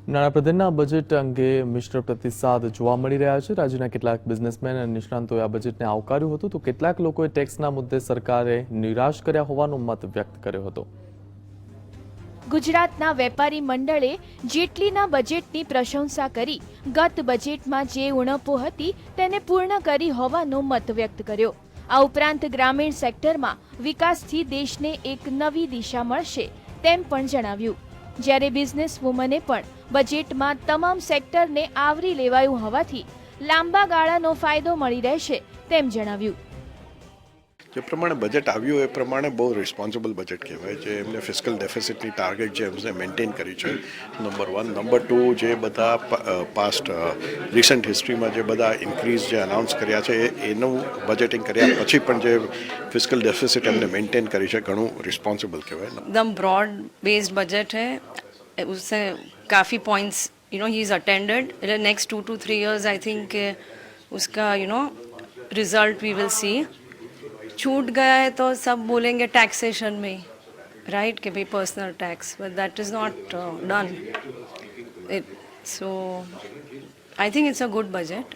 નાણાપ્રધાનના budget અંગે મિશ્ર પ્રતિસાદ જોવા મળી રહ્યા છે। રાજ્યના કેટલાક બિઝનેસમેન અને નિષ્ણાંતોએ આ બજેટને આવકાર્યું હતું, તો કેટલાક લોકોએ ટેક્સના મુદ્દે સરકારે નિરાશ કર્યા હોવાનો મત વ્યક્ત કર્યો હતો। ગુજરાતના વેપારી મંડળે જેટલીના બજેટની પ્રશંસા કરી ગત બજેટમાં જે ઉણપો હતી તેને પૂર્ણ કરી હોવાનો મત વ્યક્ત કર્યો। આ ઉપરાંત ગ્રામીણ સેક્ટરમાં વિકાસથી દેશને એક નવી દિશા મળશે તેમ પણ જણાવ્યું। જ્યારે બિઝનેસ વુમને પણ બજેટમાં તમામ સેક્ટરને આવરી લેવાયું હોવાથી લાંબા ગાળાનો ફાયદો મળી રહેશે તેમ જણાવ્યું। જે પ્રમાણે બજેટ આવ્યું એ પ્રમાણે બહુ રિસ્પોન્સિબલ બજેટ કહેવાય છે। એમને ફિસ્કલ ડેફિસિટની ટાર્ગેટ જે એમને મેન્ટેન કરી છે, નંબર 1। નંબર 2, જે બધા પાસ્ટ રિસન્ટ હિસ્ટ્રીમાં જે બધા ઇન્ક્રીઝ જે અનાઉન્સ કર્યા છે એનું બજેટિંગ કર્યા પછી પણ જે ફિસ્કલ ડેફિસિટ એમને મેન્ટેન કરી છે, ઘણું રિસ્પોન્સિબલ કહેવાય। एकदम ब्रॉड बेस्ड बजट है, उससे काफ़ी points he is attended. Next 2 to 3 years I think उसका रिजल्ट वी विल सी। छूट गया है तो सब बोलेंगे टैक्सेशन में, राइट, कि भाई personal tax, but that is not done it. So I think it's a good budget.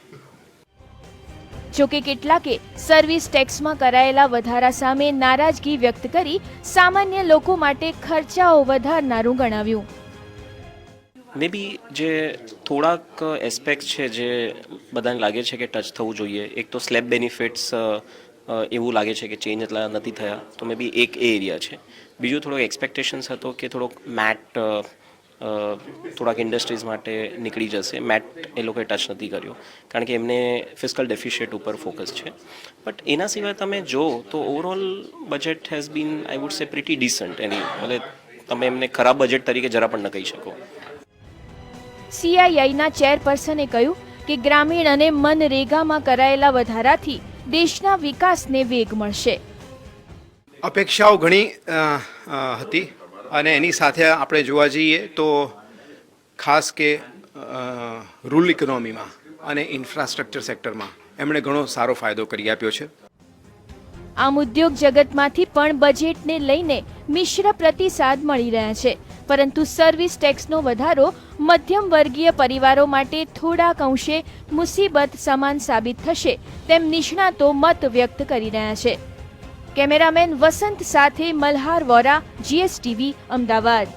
જોકે કેટલાકે સર્વિસ ટેક્સમાં કરાયેલા વધારા સામે નારાજગી વ્યક્ત કરી સામાન્ય લોકો માટે ખર્ચાઓ વધારનારું ગણાવ્યું। મે બી જે થોડાક એસ્પેક્ટ છે જે બધાને લાગે છે કે ટચ થવું જોઈએ। એક તો સ્લેબ બેનિફિટ્સ એવું લાગે છે કે ચેન્જ એટલા નથી થયા, તો મે બી એક એ એરિયા છે। બીજું થોડોક એક્સપેક્ટેશન્સ હતો કે થોડોક મેટ થોડાક ઇન્ડસ્ટ્રીઝ માટે નીકળી જશે। મેટ એ લોકોએ ટચ નથી કર્યો કારણ કે એમને ફિસ્કલ ડેફિશિટ ઉપર ફોકસ છે। બટ એના સિવાય તમે જો તો overall budget has been I would say pretty decent. એની એટલે તમે એમને ખરાબ બજેટ તરીકે જરા પણ ન કહી શકો। સીઆઈઆઈના ચેરપર્સને કહ્યું કે ગ્રામીણ અને મનરેગામાં કરાયેલા વધારાથી દેશના વિકાસને વેગ મળશે। અપેક્ષાઓ ઘણી હતી અને એની સાથે આપણે જોવા જઈએ તો ખાસ કે રૂરલ ઇકોનોમીમાં અને ઇન્ફ્રાસ્ટ્રક્ચર સેક્ટરમાં એમણે ઘણો સારો ફાયદો કરી આપ્યો છે। આમ ઉદ્યોગ જગતમાંથી પણ બજેટને લઈને મિશ્ર પ્રતિસાદ મળી રહ્યા છે, પરંતુ સર્વિસ ટેક્સનો વધારો મધ્યમ વર્ગીય પરિવારો માટે થોડાક અંશે મુસીબત સમાન સાબિત થશે તેમ નિષ્ણાતો મત વ્યક્ત કરી રહ્યા છે। કેમેરામેન વસંત સાથે મલ્હાર વોરા, GSTV, અમદાવાદ।